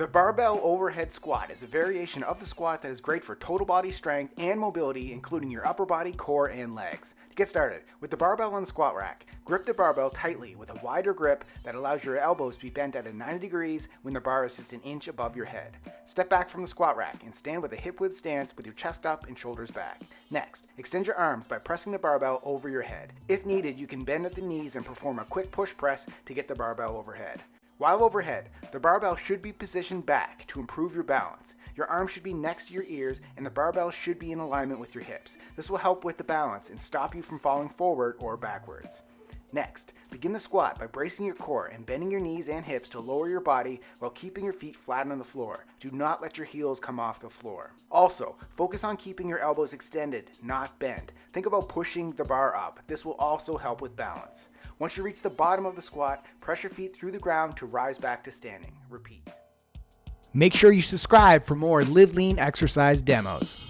The Barbell Overhead Squat is a variation of the squat that is great for total body strength and mobility, including your upper body, core, and legs. To get started, with the barbell on the squat rack, grip the barbell tightly with a wider grip that allows your elbows to be bent at 90 degrees when the bar is just an inch above your head. Step back from the squat rack and stand with a hip-width stance with your chest up and shoulders back. Next, extend your arms by pressing the barbell over your head. If needed, you can bend at the knees and perform a quick push press to get the barbell overhead. While overhead, the barbell should be positioned back to improve your balance. Your arms should be next to your ears and the barbell should be in alignment with your hips. This will help with the balance and stop you from falling forward or backwards. Next, begin the squat by bracing your core and bending your knees and hips to lower your body while keeping your feet flat on the floor. Do not let your heels come off the floor. Also, focus on keeping your elbows extended, not bent. Think about pushing the bar up. This will also help with balance. Once you reach the bottom of the squat, press your feet through the ground to rise back to standing. Repeat. Make sure you subscribe for more Live Lean exercise demos.